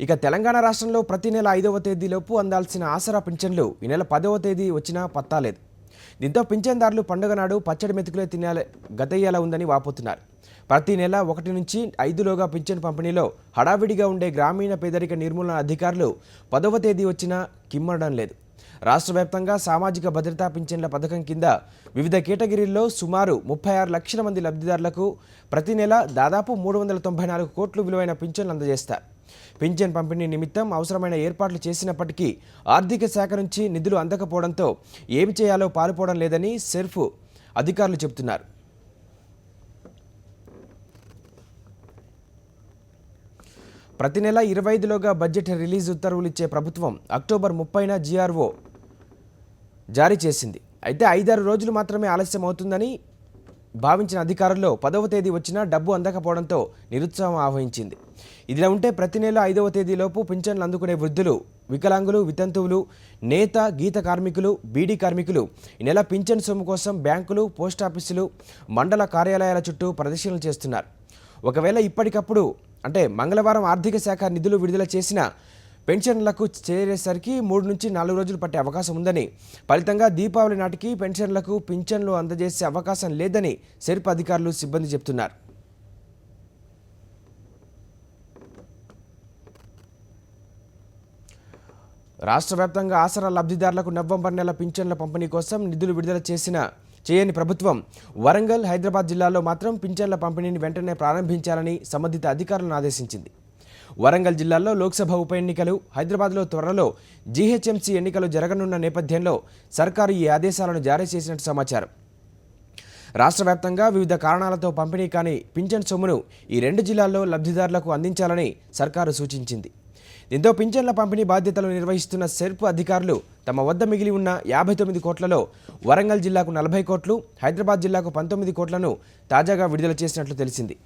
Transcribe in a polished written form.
ఇక తెలంగాణ రాష్ట్రంలో ప్రతి నెల 5వ తేదీలోపు అందాల్సిన ఆసరా పింఛన్లు ఈ నెల 10వ తేదీ వచ్చినా పత్తాలేదు. దీంతో పింఛన్దారులు పండుగ నాడు పచ్చడి మెతుకులే తినాలే గతయ్యేలా ఉందని వాపోతున్నారు. ప్రతి నెల 1 నుంచి 5లోగా పింఛన్ పంపిణీలో హడావిడిగా ఉండే గ్రామీణ పేదరిక నిర్మూలన అధికారులు 10వ తేదీ వచ్చినా కిమ్మడం లేదు. రాష్ట్ర వ్యాప్తంగా సామాజిక భద్రతా పింఛన్ల పథకం కింద వివిధ కేటగిరీల్లో సుమారు 36 లక్షల మంది లబ్ధిదారులకు ప్రతి నెల దాదాపు 394 కోట్లు విలువైన పింఛన్లు అందజేస్తారు. పింఛన్ పంపిణీ నిమిత్తం అవసరమైన ఏర్పాట్లు చేసినప్పటికీ ఆర్థిక శాఖ నుంచి నిధులు అందకపోవడంతో ఏమి చేయాలో పాలుపోవడం లేదని సెర్ఫ్ అధికారులు చెబుతున్నారు. ప్రతి నెల 25లోగా బడ్జెట్ రిలీజ్ ఉత్తర్వులు ఇచ్చే ప్రభుత్వం అక్టోబర్ 30న జీఆర్ఓ జారీ చేసింది. అయితే 5-6 రోజులు మాత్రమే ఆలస్యం అవుతుందని భావించిన అధికారుల్లో 10వ తేదీ వచ్చినా డబ్బు అందకపోవడంతో నిరుత్సాహం ఆవహించింది. ఇదిలా ఉంటే ప్రతి నెల 5వ తేదీలోపు పింఛన్లు అందుకునే వృద్ధులు, వికలాంగులు, వితంతువులు, నేత గీత కార్మికులు, బీడీ కార్మికులు ఈ నెల పింఛన్ సొమ్ము కోసం బ్యాంకులు, పోస్టాఫీసులు, మండల కార్యాలయాల చుట్టూ ప్రదర్శనలు చేస్తున్నారు. ఒకవేళ ఇప్పటికప్పుడు అంటే మంగళవారం ఆర్థిక శాఖ నిధులు విడుదల చేసిన పెన్షన్లకు చేరేసరికి 3 నుంచి 4 రోజులు పట్టే అవకాశం ఉందని, ఫలితంగా దీపావళి నాటికి పెన్షన్లకు పింఛన్లు అందజేసే అవకాశం లేదని సెర్ప్ అధికారులు, సిబ్బంది చెబుతున్నారు. రాష్ట్ర వ్యాప్తంగా ఆసరా లబ్ధిదారులకు నవంబర్ నెల పింఛన్ల పంపిణీ కోసం నిధులు విడుదల చేయని ప్రభుత్వం వరంగల్, హైదరాబాద్ జిల్లాల్లో మాత్రం పింఛన్ల పంపిణీని వెంటనే ప్రారంభించాలని సంబంధిత అధికారులను ఆదేశించింది. వరంగల్ జిల్లాలో లోక్సభ ఉప ఎన్నికలు, హైదరాబాద్లో త్వరలో జీహెచ్ఎంసీ ఎన్నికలు జరగనున్న నేపథ్యంలో సర్కారు ఈ ఆదేశాలను జారీ చేసినట్టు సమాచారం. రాష్ట్ర వ్యాప్తంగా వివిధ కారణాలతో పంపిణీ కాని పింఛన్ సొమ్మును ఈ 2 జిల్లాల్లో లబ్ధిదారులకు అందించాలని సర్కారు సూచించింది. దీంతో పింఛన్ల పంపిణీ బాధ్యతలు నిర్వహిస్తున్న సెర్ప్ అధికారులు తమ వద్ద మిగిలి ఉన్న 59 కోట్లలో వరంగల్ జిల్లాకు 40 కోట్లు, హైదరాబాద్ జిల్లాకు 19 కోట్లను తాజాగా విడుదల చేసినట్లు తెలిసింది.